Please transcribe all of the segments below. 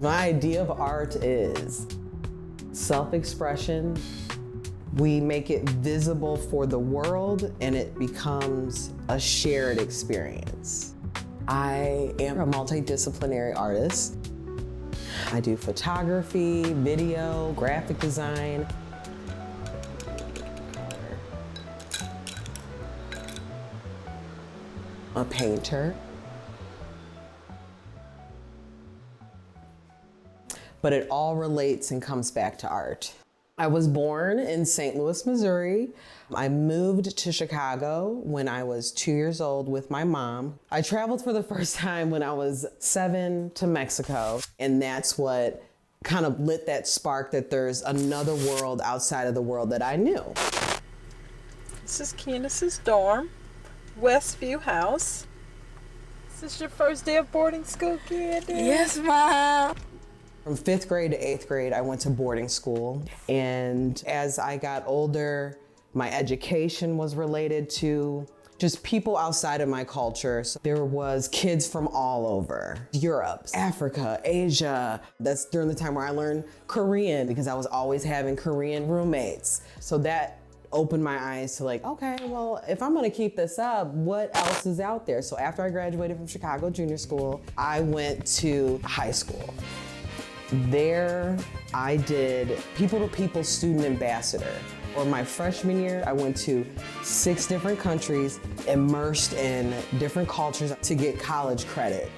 My idea of art is self-expression. We make it visible for the world and it becomes a shared experience. I am a multidisciplinary artist. I do photography, video, graphic design. A painter. But it all relates and comes back to art. I was born in St. Louis, Missouri. I moved to Chicago when I was 2 years old with my mom. I traveled for the first time when I was 7 to Mexico, and that's what kind of lit that spark that there's another world outside of the world that I knew. This is Candace's dorm, Westview House. Is this your first day of boarding school, Candace? Yes, Mom. From 5th grade to 8th grade, I went to boarding school. And as I got older, my education was related to just people outside of my culture. So there was kids from all over, Europe, Africa, Asia. That's during the time where I learned Korean because I was always having Korean roommates. So that opened my eyes to like, okay, well, if I'm gonna keep this up, what else is out there? So after I graduated from Chicago Junior School, I went to high school. There, I did people-to-people student ambassador. Or my freshman year, I went to 6 different countries, immersed in different cultures to get college credit.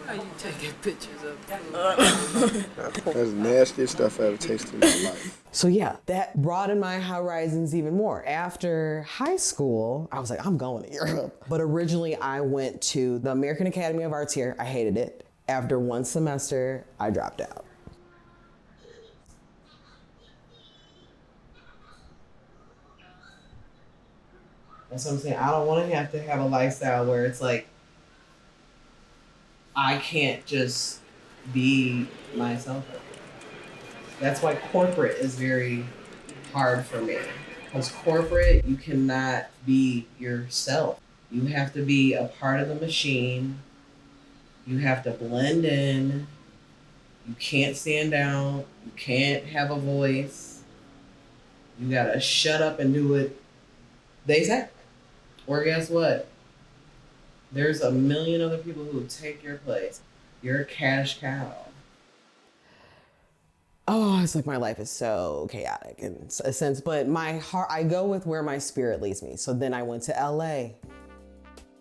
Are you taking pictures of That's the nastiest stuff I ever tasted in my life. So yeah, that broadened my horizons even more. After high school, I was like, I'm going to Europe. But originally, I went to the American Academy of Arts here. I hated it. After 1 semester, I dropped out. That's what I'm saying. I don't want to have a lifestyle where it's like, I can't just be myself. That's why corporate is very hard for me. Because corporate, you cannot be yourself. You have to be a part of the machine. You have to blend in. You can't stand out. You can't have a voice. You gotta shut up and do what they say. Or guess what? There's a million other people who take your place. You're a cash cow. Oh, it's like my life is so chaotic in a sense, but my heart, I go with where my spirit leads me. So then I went to LA,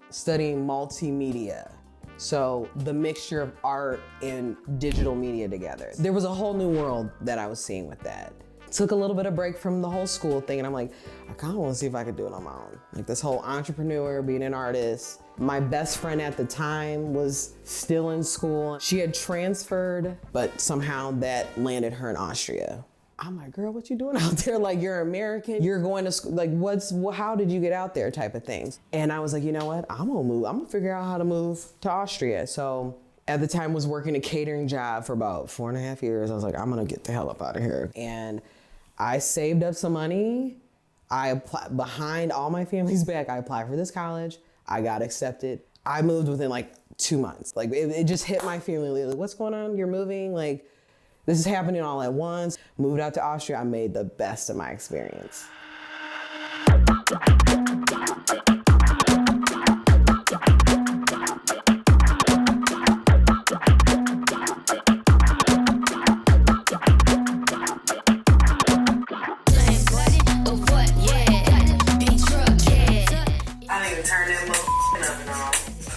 studying multimedia. So the mixture of art and digital media together. There was a whole new world that I was seeing with that. Took a little bit of break from the whole school thing and I'm like, I kind of want to see if I could do it on my own. Like this whole entrepreneur, being an artist. My best friend at the time was still in school. She had transferred, but somehow that landed her in Austria. I'm like, girl, what you doing out there? Like, you're American, you're going to school, like, how did you get out there type of things? And I was like, you know what, I'm gonna move. I'm gonna figure out how to move to Austria. So at the time was working a catering job for about 4.5 years. I was like, I'm gonna get the hell up out of here. And I saved up some money. I applied, behind all my family's back, I applied for this college. I got accepted. I moved within like 2 months. Like it just hit my family, like, what's going on? You're moving? Like, this is happening all at once. Moved out to Austria. I made the best of my experience.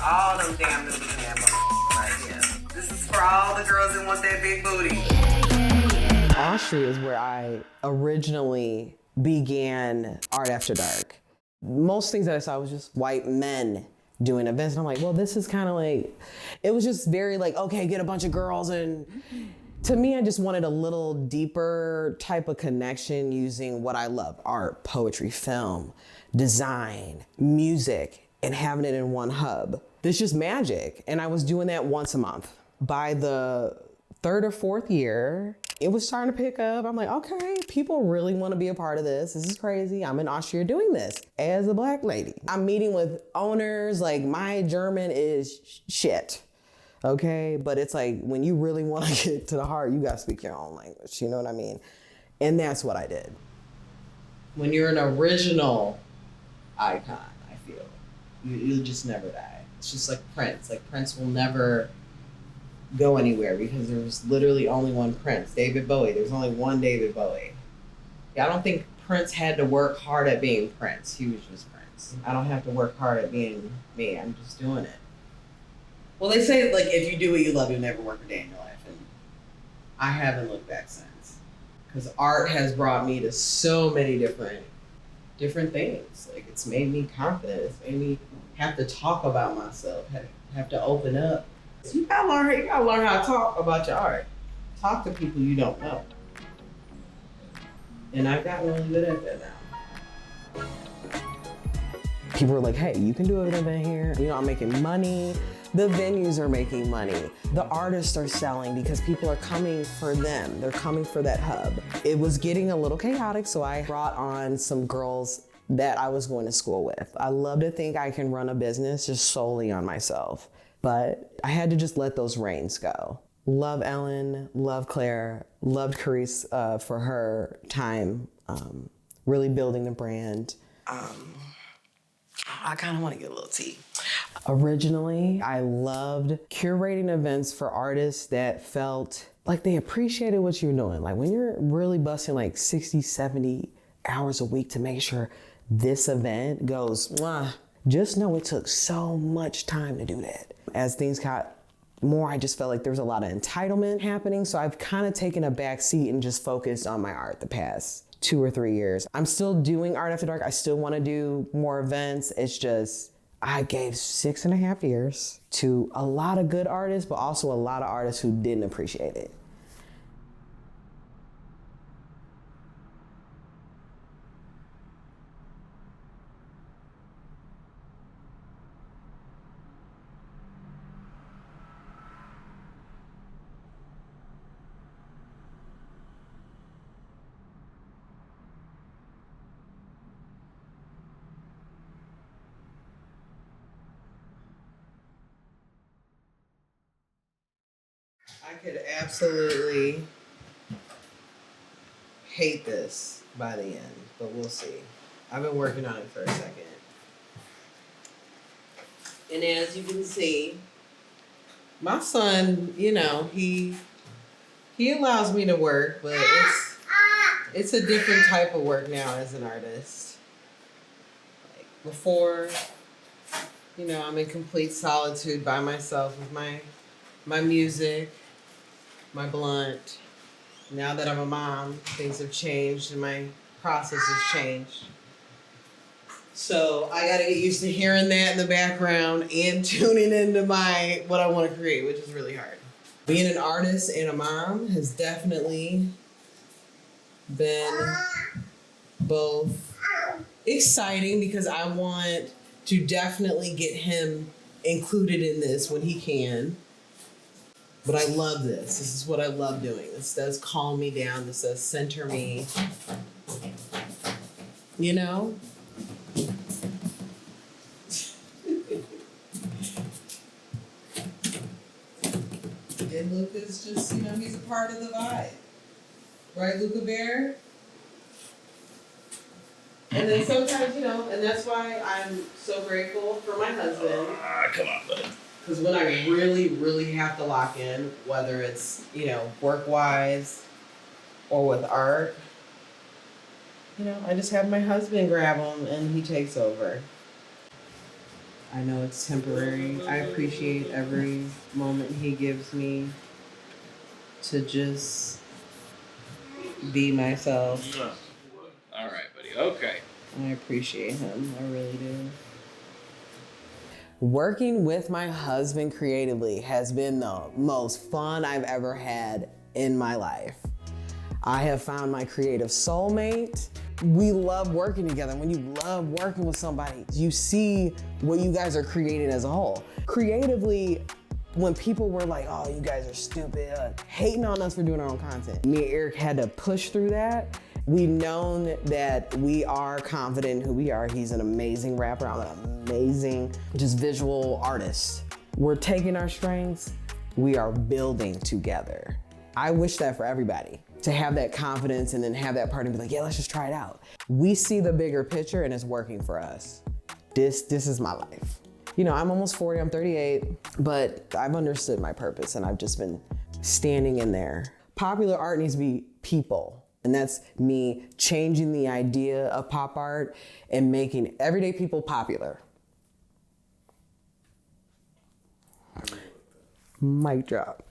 All them damn noodles in that bowl right here. This is for all the girls that want that big booty. Austria is where I originally began Art After Dark. Most things that I saw was just white men doing events. And I'm like, well, this is kind of like, it was just very like, okay, get a bunch of girls. And to me, I just wanted a little deeper type of connection using what I love, art, poetry, film, design, music, and having it in one hub. It's just magic. And I was doing that once a month. By the 3rd or 4th year, it was starting to pick up. I'm like, okay, people really want to be a part of this. This is crazy. I'm in Austria doing this as a Black lady. I'm meeting with owners. Like, my German is shit. okay? But it's like, when you really want to get to the heart, you gotta speak your own language, you know what I mean? And that's what I did. When you're an original icon, I feel, you'll just never die. It's just like Prince. Like, Prince will never go anywhere because there's literally only one Prince. David Bowie, there's only one David Bowie. Yeah, I don't think Prince had to work hard at being Prince. He was just Prince. I don't have to work hard at being me. I'm just doing it. Well, they say, like, if you do what you love, you'll never work a day in your life. And I haven't looked back since. Because art has brought me to so many different things. Like, it's made me confident. It's made me have to talk about myself, have to open up. So you gotta learn how to talk about your art. Talk to people you don't know. And I've gotten really good at that now. People are like, hey, you can do an event here. You know, I'm making money. The venues are making money. The artists are selling because people are coming for them. They're coming for that hub. It was getting a little chaotic, so I brought on some girls that I was going to school with. I love to think I can run a business just solely on myself, but I had to just let those reins go. Love Ellen, love Claire, loved Carice for her time really building the brand. I kind of want to get a little tea. Originally, I loved curating events for artists that felt like they appreciated what you're doing. Like, when you're really busting like 60, 70 hours a week to make sure this event goes, mwah, just know it took so much time to do that. As things got more, I just felt like there was a lot of entitlement happening. So I've kind of taken a back seat and just focused on my art the past 2 or 3 years. I'm still doing Art After Dark. I still want to do more events. It's just, I gave 6.5 years to a lot of good artists, but also a lot of artists who didn't appreciate it. I could absolutely hate this by the end, but we'll see. I've been working on it for a second. And as you can see, my son, you know, he allows me to work, but it's a different type of work now as an artist. Like, before, you know, I'm in complete solitude by myself with my music, my blunt. Now that I'm a mom, things have changed and my process has changed. So I gotta get used to hearing that in the background and tuning into what I wanna create, which is really hard. Being an artist and a mom has definitely been both exciting because I want to definitely get him included in this when he can. But I love this. This is what I love doing. This does calm me down. This does center me. You know? And Luca's just, you know, he's a part of the vibe. Right, Luca Bear? And then sometimes, you know, and that's why I'm so grateful for my husband. Come on, buddy. Because when I really, really have to lock in, whether it's, you know, work-wise or with art, you know, I just have my husband grab him and he takes over. I know it's temporary. I appreciate every moment he gives me to just be myself. All right, buddy. Okay. I appreciate him. I really do. Working with my husband creatively has been the most fun I've ever had in my life. I have found my creative soulmate. We love working together. When you love working with somebody, you see what you guys are creating as a whole. Creatively, when people were like, oh, you guys are stupid, hating on us for doing our own content, me and Eric had to push through that. We've known that we are confident in who we are. He's an amazing rapper. I'm an amazing just visual artist. We're taking our strengths We are building together. I wish that for everybody, to have that confidence and then have that part and be like, yeah, let's just try it out. We see the bigger picture and it's working for us. This is my life. You know, I'm almost 40, I'm 38, but I've understood my purpose and I've just been standing in there. Popular art needs to be people. And that's me changing the idea of pop art and making everyday people popular. Mic drop.